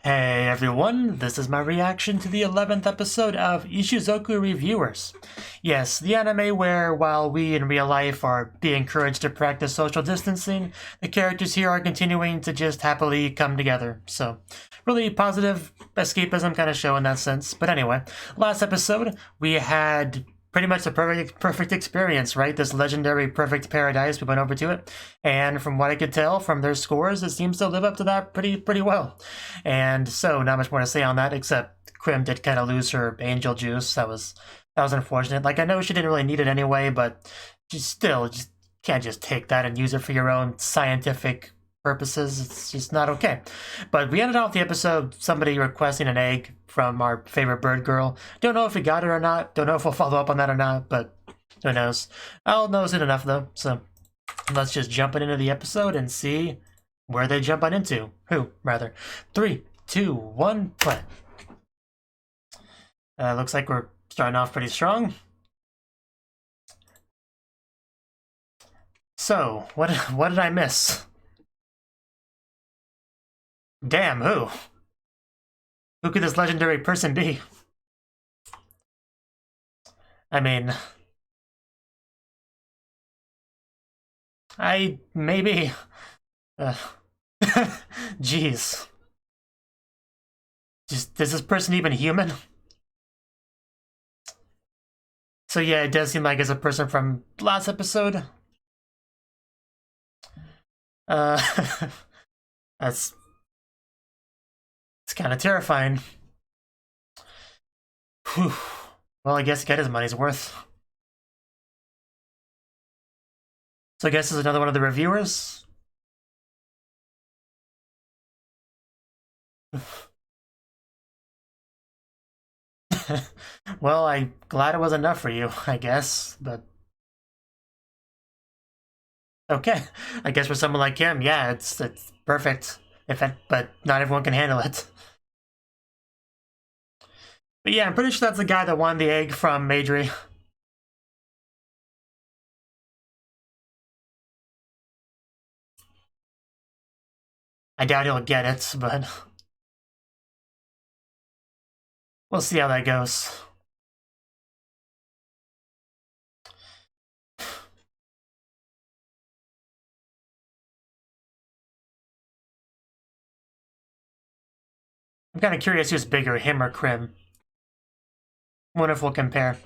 Hey everyone, this is my reaction to the 11th episode of Ishuzoku Reviewers. Yes, the anime where, while we in real life are being encouraged to practice social distancing, the characters here are continuing to just happily come together. So, really positive escapism kind of show in that sense. But anyway, last episode we had pretty much the perfect experience, right? This legendary perfect paradise. We went over to it, and from what I could tell from their scores, it seems to live up to that pretty well. And so, not much more to say on that, except Krim did kind of lose her angel juice. That was unfortunate. Like, I know she didn't really need it anyway, but you still just can't just take that and use it for your own scientific purposes. It's just not okay. But we ended off the episode somebody requesting an egg from our favorite bird girl. Don't know if we got it or not. Don't know if we'll follow up on that or not, but who knows. I'll know it enough though. So let's just jump into the episode and see where they jump on into. Who, rather. 3, 2, 1, play. Looks like we're starting off pretty strong. So, what did I miss? Damn, who? Who could this legendary person be? I mean, maybe. Jeez. Is this person even human? So yeah, it does seem like it's a person from last episode. It's kind of terrifying. Whew. Well, I guess he got his money's worth. So I guess this is another one of the reviewers. Well, I'm glad it was enough for you, I guess, but... Okay, I guess for someone like him, yeah, it's perfect, but not everyone can handle it. But yeah, I'm pretty sure that's the guy that won the egg from Majory. I doubt he'll get it, but... we'll see how that goes. I'm kind of curious who's bigger, him or Krim. Wonder if we'll compare.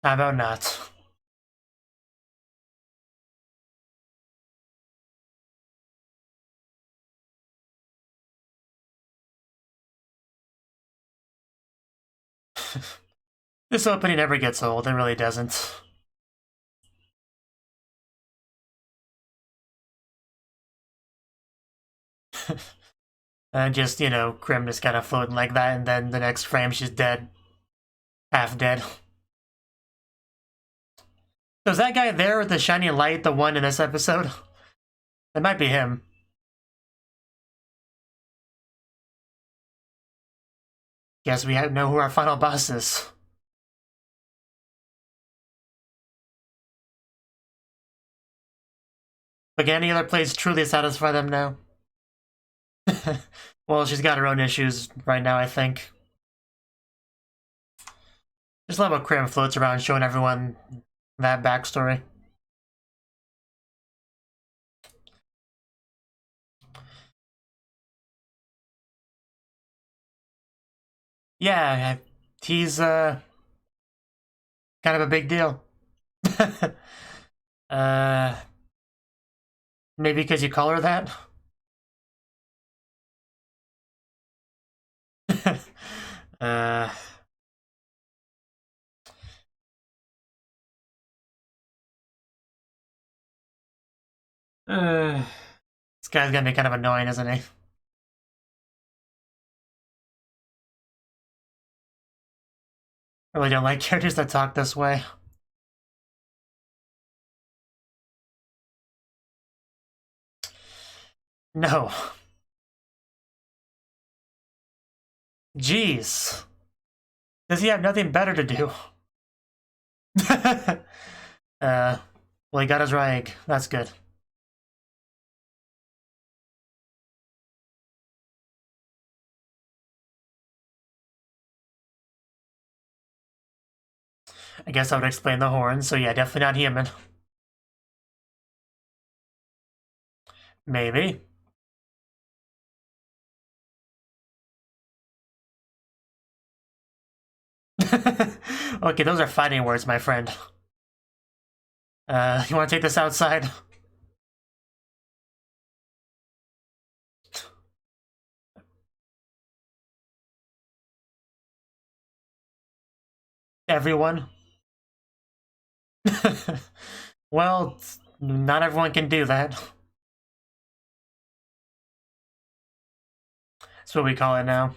How about not? This opening never gets old, it really doesn't. And just, you know, Krim just kind of floating like that, and then the next frame she's dead. Half dead. So is that guy there with the shiny light the one in this episode? It might be him. Guess we know who our final boss is. But can any other place truly satisfy them now? Well, she's got her own issues right now, I think. Just love how Krim floats around showing everyone that backstory. Yeah, he's kind of a big deal. Maybe because you call her that? This guy's gonna be kind of annoying, isn't he? I really don't like characters that talk this way. No. Jeez. Does he have nothing better to do? Well, he got his rank. That's good. I guess I would explain the horn, so yeah, definitely not human. Maybe. Okay, those are fighting words, my friend. You want to take this outside? Everyone? Well, not everyone can do that. That's what we call it now.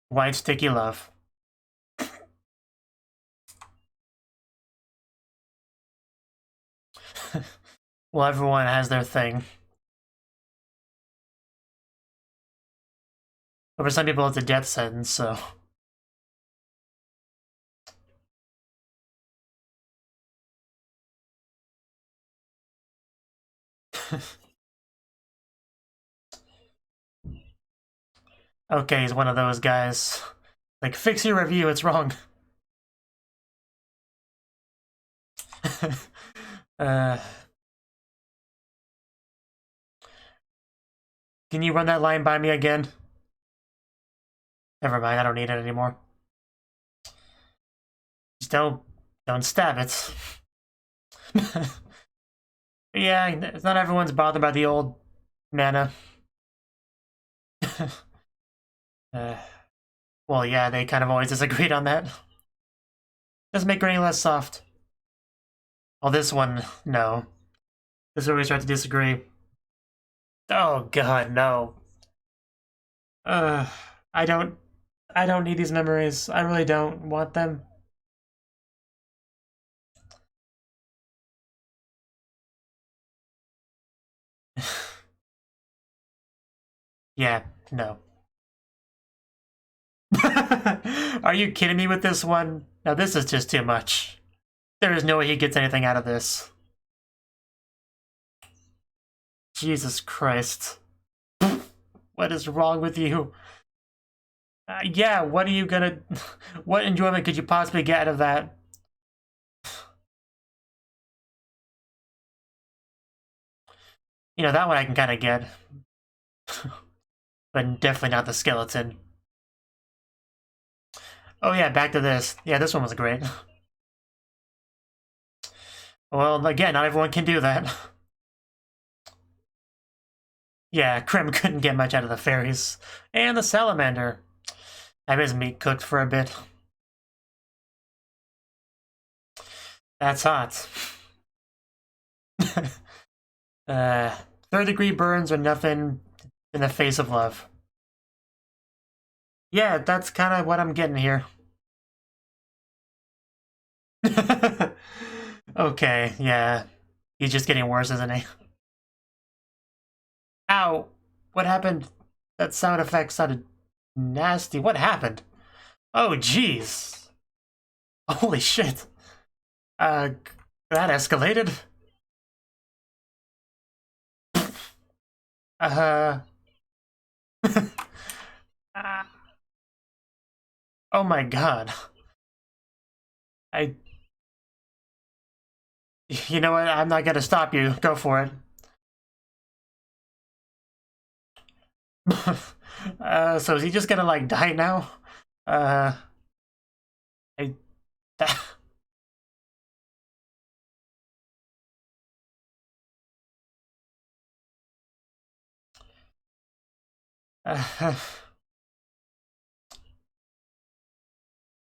White sticky love. Well, everyone has their thing. But for some people, it's a death sentence, so... Okay, he's one of those guys. Like, fix your review, it's wrong. Can you run that line by me again? Never mind, I don't need it anymore. Just don't stab it. Yeah, it's not everyone's bothered by the old mana. Well, yeah, they kind of always disagreed on that. Doesn't make her any less soft. Well, this one, no. This is where we start to disagree. Oh god, no. I don't need these memories. I really don't want them. Yeah, no. Are you kidding me with this one? Now this is just too much. There is no way he gets anything out of this. Jesus Christ. What is wrong with you? Yeah, what are you gonna... What enjoyment could you possibly get out of that? You know, that one I can kind of get. But definitely not the skeleton. Oh yeah, back to this. Yeah, this one was great. Well, again, not everyone can do that. Yeah, Krim couldn't get much out of the fairies. And the salamander. Have his meat cooked for a bit. That's hot. Third-degree burns are nothing in the face of love. Yeah, that's kind of what I'm getting here. Okay, yeah. He's just getting worse, isn't he? Ow! What happened? That sound effect sounded nasty. What happened? Oh, jeez. Holy shit. That escalated? Oh my god. You know what? I'm not gonna stop you. Go for it. So is he just gonna, like, die now? I...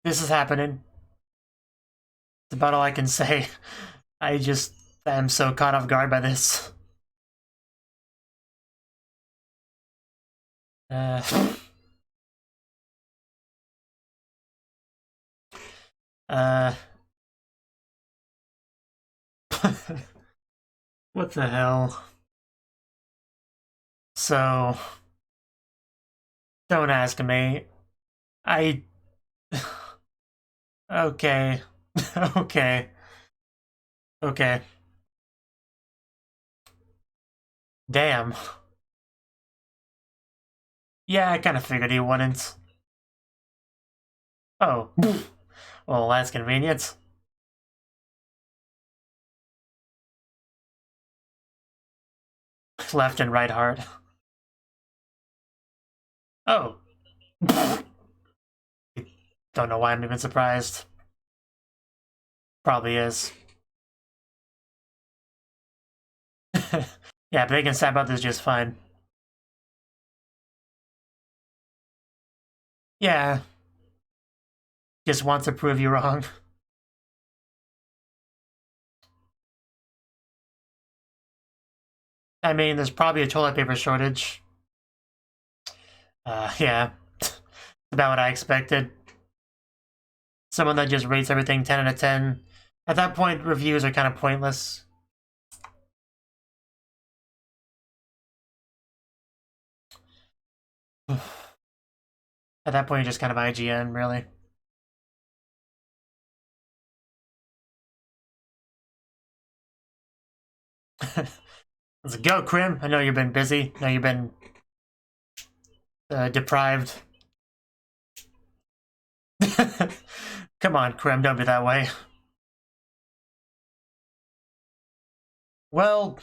This is happening. That's about all I can say. I just am so caught off guard by this. What the hell? So, don't ask me. I... Okay. Okay. Okay. Damn. Yeah, I kind of figured he wouldn't. Oh. Well, that's convenient. Left and right heart. Oh. Don't know why I'm even surprised. Probably is. Yeah, but they can stab out this just fine. Yeah. Just wants to prove you wrong. I mean, there's probably a toilet paper shortage. Yeah. About what I expected. Someone that just rates everything 10 out of 10. At that point, reviews are kind of pointless. At that point, you're just kind of IGN, really. Let's go, Krim. I know you've been busy. I know you've been deprived. Come on, Krim, don't be that way. Well,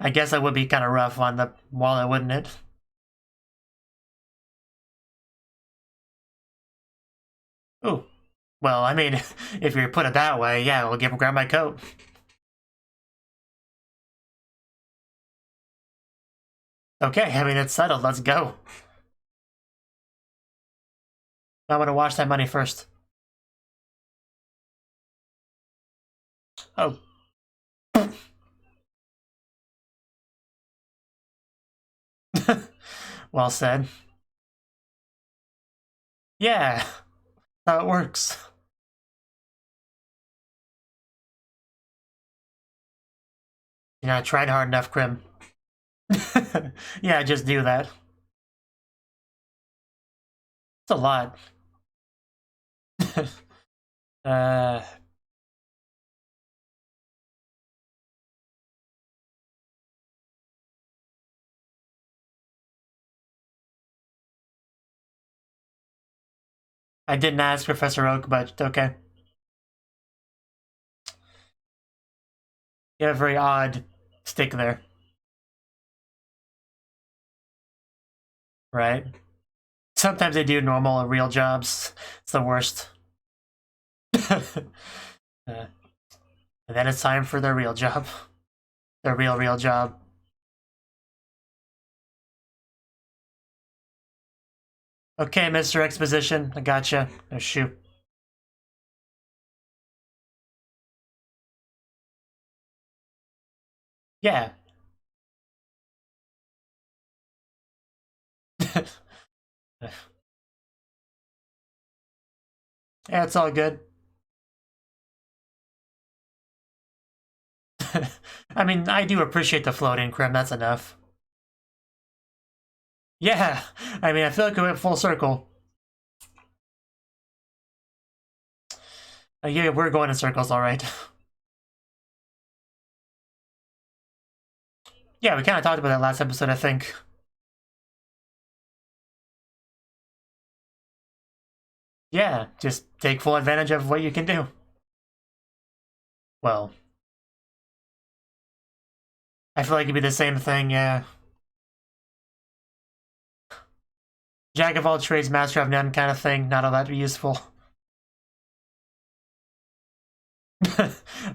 I guess that would be kind of rough on the wallet, wouldn't it? Ooh. Well, I mean, if you put it that way, yeah, we'll grab my coat. Okay, I mean, it's settled. Let's go. I want to wash that money first. Oh. Well said. Yeah, how it works. You're not trying hard enough, Krim. Yeah, just do that. It's a lot. uh... I didn't ask Professor Oak, but okay. You have a very odd stick there. Right? Sometimes they do normal, real jobs. It's the worst. And then it's time for their real job. Their real job. Okay, Mr. Exposition, I gotcha. Oh, shoot. Yeah. Yeah, it's all good. I mean, I do appreciate the floating, Krim, that's enough. Yeah, I mean, I feel like we went full circle. Yeah, we're going in circles, alright. Yeah, we kind of talked about that last episode, I think. Yeah, just take full advantage of what you can do. Well, I feel like it'd be the same thing, yeah. Jack of all trades, master of none kind of thing, not all that useful.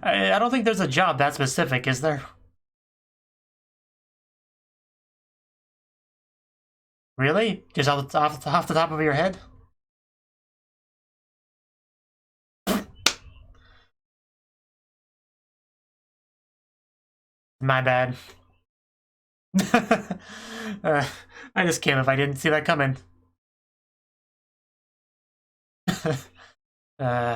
I don't think there's a job that specific, is there? Really? Just off the top of your head? My bad. I just came if I didn't see that coming. uh,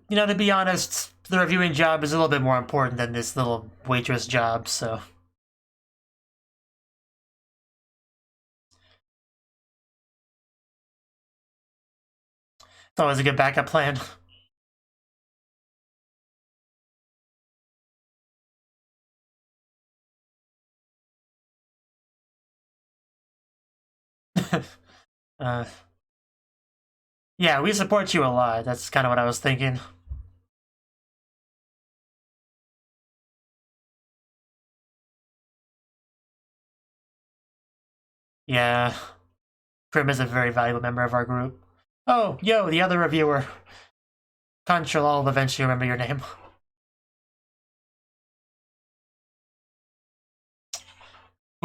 you know, to be honest, the reviewing job is a little bit more important than this little waitress job, so. It's always a good backup plan. Yeah, we support you a lot. That's kind of what I was thinking. Yeah. Prim is a very valuable member of our group. Oh, yo, the other reviewer. Control, I'll eventually remember your name.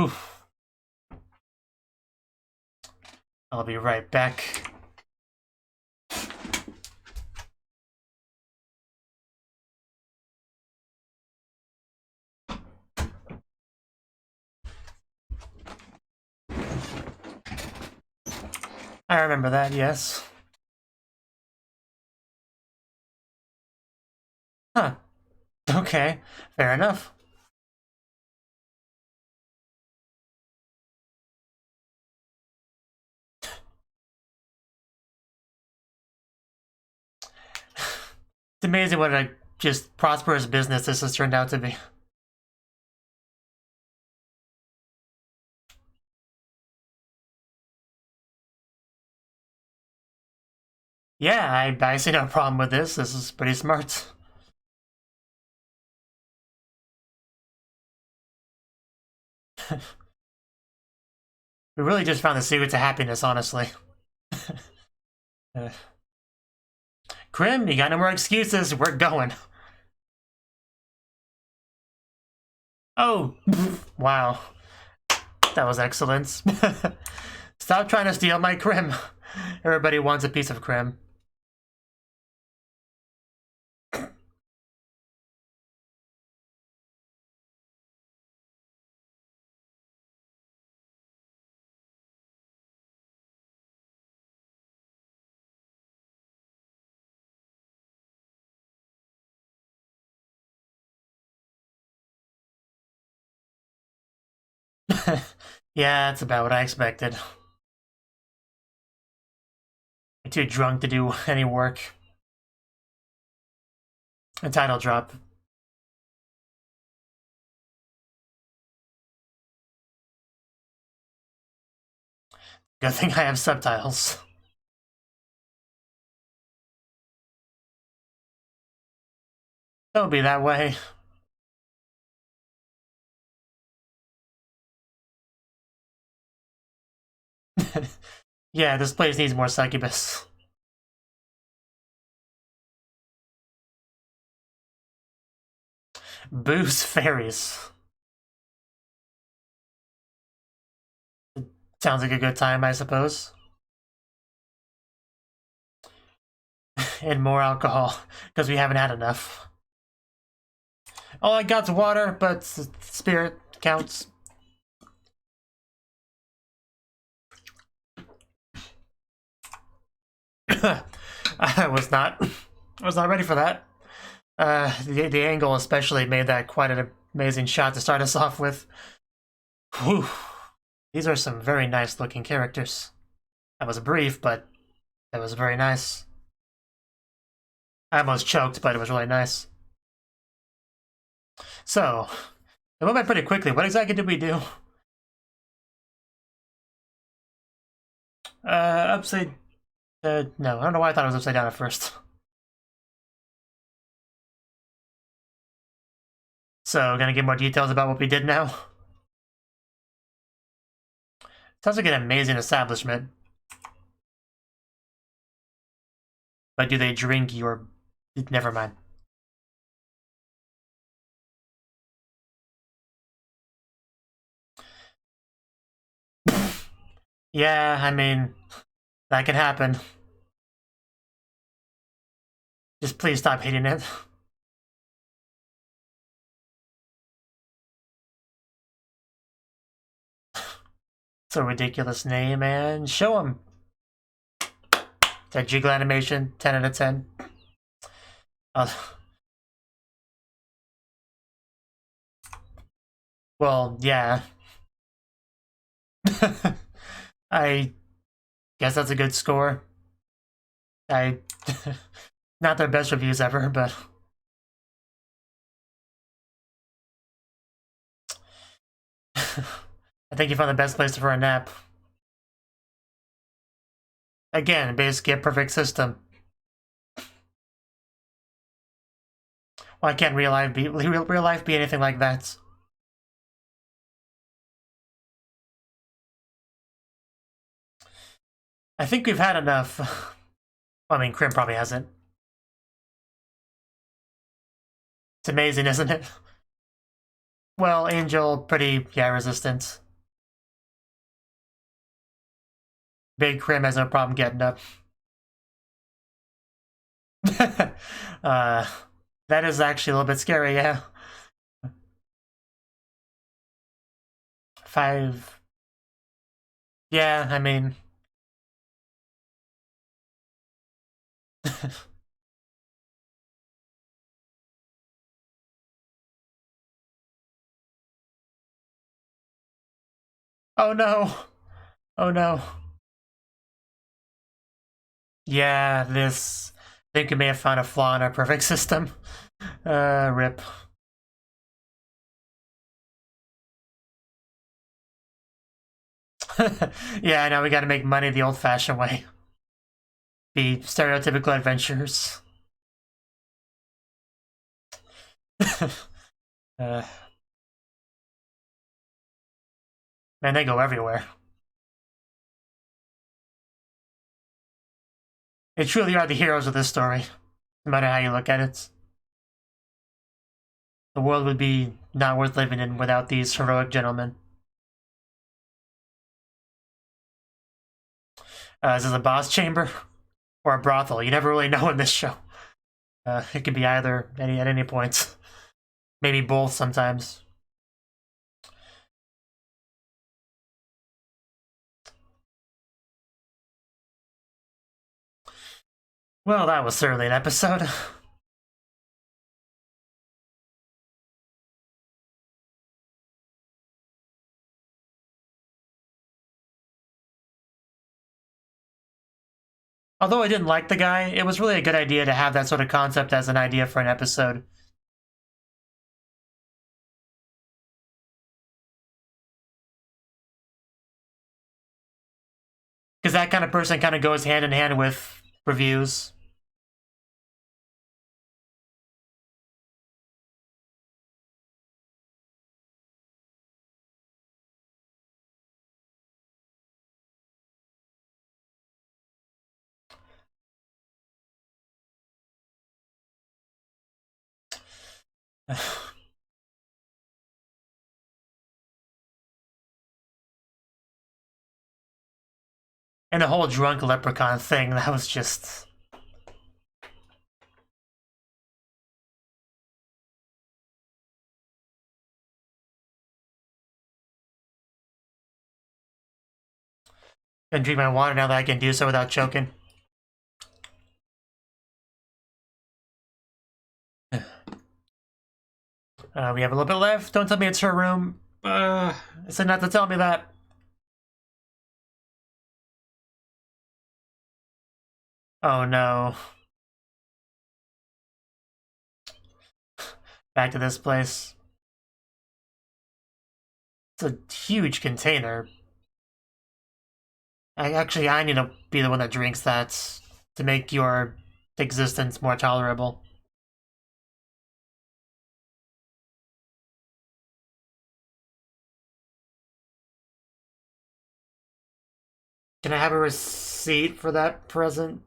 Oof. I'll be right back. I remember that, yes. Huh. Okay, fair enough. It's amazing what a just prosperous business this has turned out to be. Yeah, I see no problem with this. This is pretty smart. We really just found the secret to happiness, honestly. Krim, you got no more excuses. We're going. Oh, wow. That was excellent. Stop trying to steal my Krim. Everybody wants a piece of Krim. Yeah, that's about what I expected. I'm too drunk to do any work. A title drop. Good thing I have subtitles. Don't be that way. Yeah, this place needs more succubus. Booze fairies. Sounds like a good time, I suppose. And more alcohol, because we haven't had enough. All I got's water, but spirit counts. I was not ready for that. The angle especially made that quite an amazing shot to start us off with. Whew. These are some very nice looking characters. That was brief, but that was very nice. I almost choked, but it was really nice. So, it went by pretty quickly. What exactly did we do? Upside... no, I don't know why I thought it was upside down at first. So, gonna get more details about what we did now? Sounds like an amazing establishment. But do they drink your... Never mind. Yeah, I mean, that can happen. Just please stop hating it. It's a ridiculous name, and show him. That jiggle animation, 10 out of 10. Well, yeah. I guess that's a good score. Not their best reviews ever, but I think you found the best place for a nap. Again, basically a perfect system. Why can't real life be anything like that? I think we've had enough. Well, I mean, Crim probably hasn't. It's amazing, isn't it? Well, Angel, pretty, yeah, resistant. Big Crim has no problem getting up. That is actually a little bit scary, yeah. 5. Yeah, I mean... Oh no! Oh no. Yeah, this... I think we may have found a flaw in our perfect system. Rip. Yeah, now we gotta make money the old-fashioned way. Be stereotypical adventures. Man, they go everywhere. They truly are the heroes of this story, no matter how you look at it. The world would be not worth living in without these heroic gentlemen. Is this a boss chamber? Or a brothel? You never really know in this show. It could be either at any point. Maybe both sometimes. Well, that was certainly an episode. Although I didn't like the guy, it was really a good idea to have that sort of concept as an idea for an episode. Because that kind of person kind of goes hand in hand with reviews. And the whole drunk leprechaun thing, that was just... Gonna drink my water now that I can do so without choking. We have a little bit left. Don't tell me it's her room. I said not to tell me that. Oh no. Back to this place. It's a huge container. I need to be the one that drinks that to make your existence more tolerable. Can I have a receipt for that present?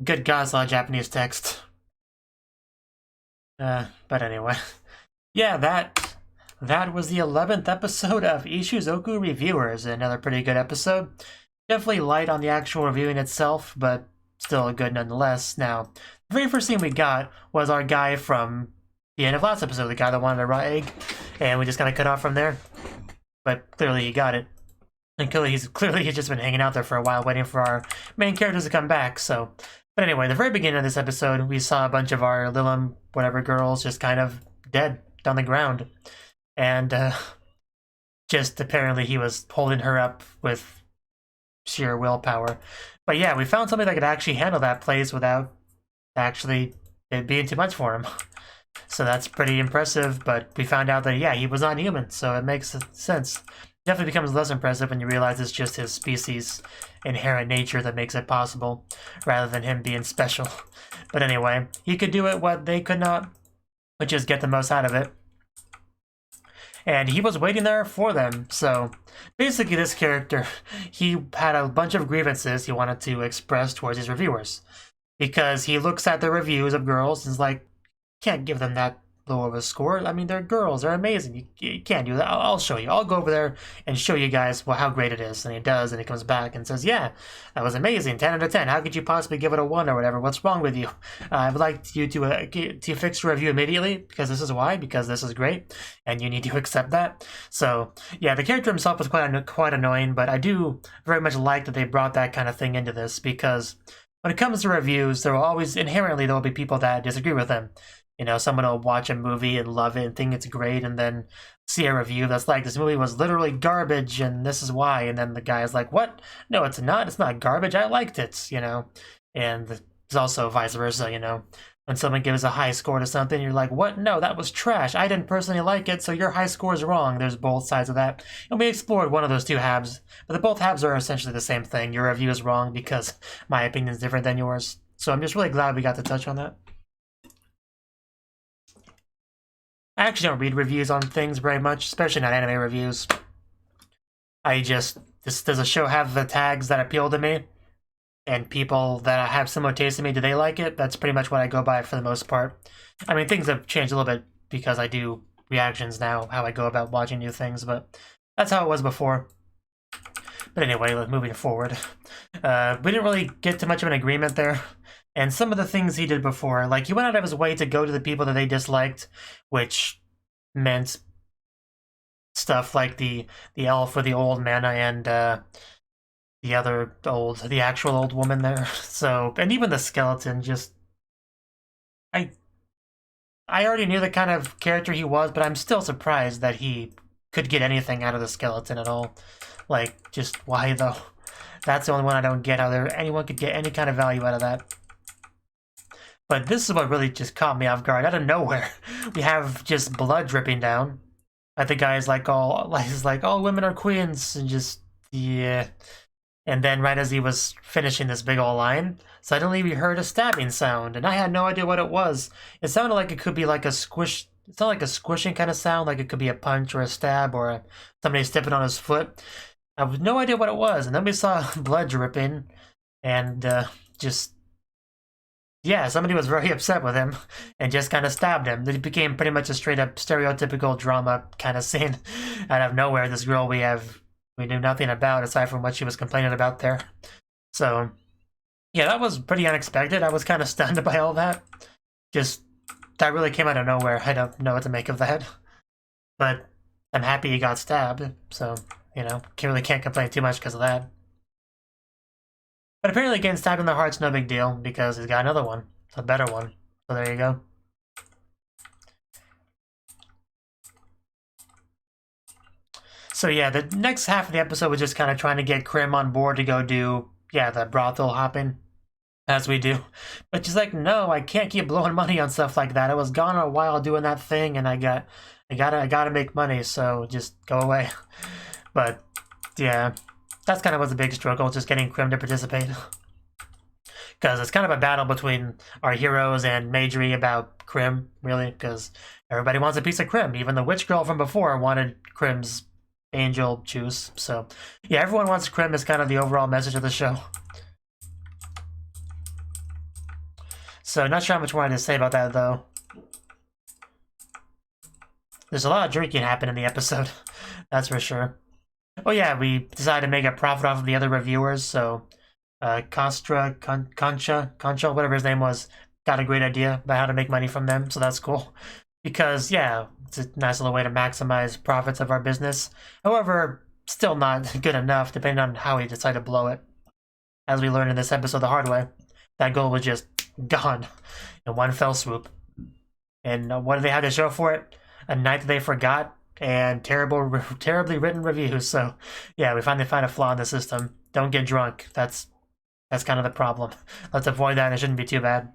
Good God, it's a lot of Japanese text. But anyway. Yeah, that was the 11th episode of Ishuzoku Reviewers. Another pretty good episode. Definitely light on the actual reviewing itself, but still good nonetheless. Now, the very first thing we got was our guy from the end of last episode, the guy that wanted a raw egg, and we just kind of cut off from there. But clearly he got it. And clearly he's just been hanging out there for a while, waiting for our main characters to come back, so... But anyway, the very beginning of this episode, we saw a bunch of our Lilim whatever girls just kind of dead. on the ground. And just apparently he was holding her up with sheer willpower. But yeah, we found somebody that could actually handle that place without actually it being too much for him. So that's pretty impressive, but we found out that, yeah, he was not human, so it makes sense. Definitely becomes less impressive when you realize it's just his species' inherent nature that makes it possible, rather than him being special. But anyway, he could do it what they could not, which is get the most out of it. And he was waiting there for them, so basically this character, he had a bunch of grievances he wanted to express towards his reviewers. Because he looks at the reviews of girls and is like, can't give them that low of a score. I mean, they're girls. They're amazing. You can't do that. I'll show you. I'll go over there and show you guys how great it is. And he does, and he comes back and says, yeah, that was amazing. 10 out of 10. How could you possibly give it a 1 or whatever? What's wrong with you? I would like you to fix your review immediately, because this is why. Because this is great, and you need to accept that. So, yeah, the character himself was quite annoying, but I do very much like that they brought that kind of thing into this, because when it comes to reviews, there will be people that disagree with them. You know, someone will watch a movie and love it and think it's great, and then see a review that's like, this movie was literally garbage and this is why. And then the guy's like, what? No, it's not. It's not garbage. I liked it, you know. And it's also vice versa, you know. When someone gives a high score to something, you're like, what? No, that was trash. I didn't personally like it, so your high score is wrong. There's both sides of that. And we explored one of those two halves. But both halves are essentially the same thing. Your review is wrong because my opinion is different than yours. So I'm just really glad we got to touch on that. I actually don't read reviews on things very much, especially not anime reviews. Does a show have the tags that appeal to me? And people that have similar taste to me, do they like it? That's pretty much what I go by for the most part. I mean, things have changed a little bit because I do reactions now, how I go about watching new things, but that's how it was before. But anyway, moving forward. We didn't really get to much of an agreement there. And some of the things he did before, like he went out of his way to go to the people that they disliked, which meant stuff like the elf or the old man and the actual old woman there. So, and even the skeleton, just I already knew the kind of character he was, but I'm still surprised that he could get anything out of the skeleton at all. Like, just why though? That's the only one I don't get, how anyone could get any kind of value out of that. But this is what really just caught me off guard. Out of nowhere, we have just blood dripping down. I think guys all women are queens, and just, yeah. And then right as he was finishing this big old line, suddenly we heard a stabbing sound, and I had no idea what it was. It sounded like it could be like a squish. It's not like a squishing kind of sound, like it could be a punch or a stab or somebody stepping on his foot. I have no idea what it was, and then we saw blood dripping, and yeah, somebody was very upset with him and just kind of stabbed him. It became pretty much a straight up stereotypical drama kind of scene out of nowhere. This girl we knew nothing about aside from what she was complaining about there. So, yeah, that was pretty unexpected. I was kind of stunned by all that. That really came out of nowhere. I don't know what to make of that. But I'm happy he got stabbed, so, you know, can't complain too much because of that. But apparently getting stabbed in the heart's no big deal, because he's got another one. A better one. So there you go. So yeah, the next half of the episode was just kind of trying to get Krim on board to go do, yeah, the brothel hopping, as we do. But she's like, no, I can't keep blowing money on stuff like that. I was gone a while doing that thing, and I gotta make money, so just go away. But yeah. That's kind of what's a big struggle, just getting Krim to participate. Because it's kind of a battle between our heroes and Mujirou about Krim, really, because everybody wants a piece of Krim. Even the witch girl from before wanted Krim's angel juice. So, yeah, everyone wants Krim is kind of the overall message of the show. So, not sure how much more I have to say about that, though. There's a lot of drinking happening in the episode, that's for sure. Oh yeah, we decided to make a profit off of the other reviewers, so Concha, whatever his name was, got a great idea about how to make money from them, so that's cool. Because, yeah, it's a nice little way to maximize profits of our business. However, still not good enough, depending on how we decide to blow it. As we learned in this episode the hard way, that goal was just gone in one fell swoop. And what do they have to show for it? a night that they forgot and terribly written reviews. So yeah, we finally find a flaw in the system. Don't get drunk. That's kind of the problem. Let's avoid that, and it shouldn't be too bad.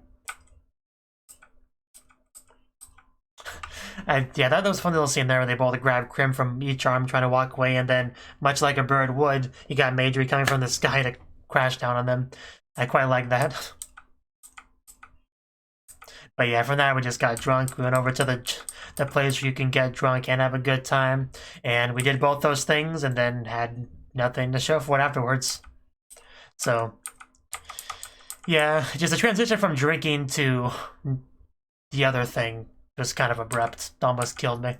Yeah, that was a fun little scene there where they both grab Crim from each arm trying to walk away, and then, much like a bird would, you got Majorie coming from the sky to crash down on them. I quite like that. But yeah, from that we just got drunk. We went over to the place where you can get drunk and have a good time, and we did both those things and then had nothing to show for it afterwards. So yeah, just a transition from drinking to the other thing was kind of abrupt. It almost killed me.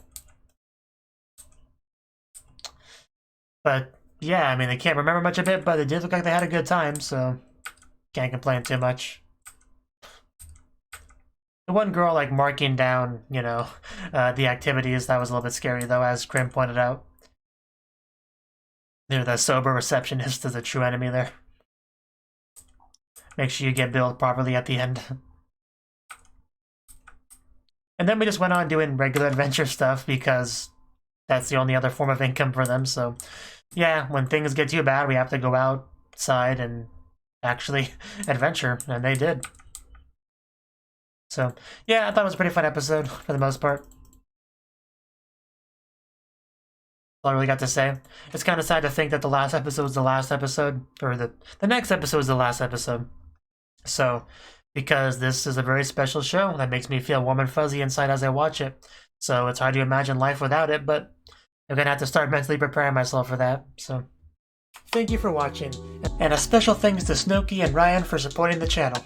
But yeah, I mean, I can't remember much of it, but it did look like they had a good time, so can't complain too much. The one girl, like, marking down, you know, the activities, that was a little bit scary, though, as Crim pointed out. The sober receptionist is a true enemy there. Make sure you get billed properly at the end. And then we just went on doing regular adventure stuff because that's the only other form of income for them. So yeah, when things get too bad, we have to go outside and actually adventure, and they did. So yeah, I thought it was a pretty fun episode for the most part. All I really got to say. It's kind of sad to think that the last episode was the last episode, or the next episode is the last episode. So, because this is a very special show that makes me feel warm and fuzzy inside as I watch it. So it's hard to imagine life without it, but I'm gonna have to start mentally preparing myself for that. So, thank you for watching, and a special thanks to Cnouki and Ryan for supporting the channel.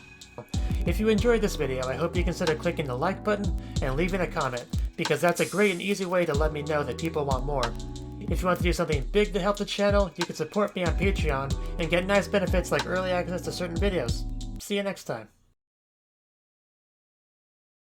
If you enjoyed this video, I hope you consider clicking the like button and leaving a comment, because that's a great and easy way to let me know that people want more. If you want to do something big to help the channel, you can support me on Patreon and get nice benefits like early access to certain videos. See you next time.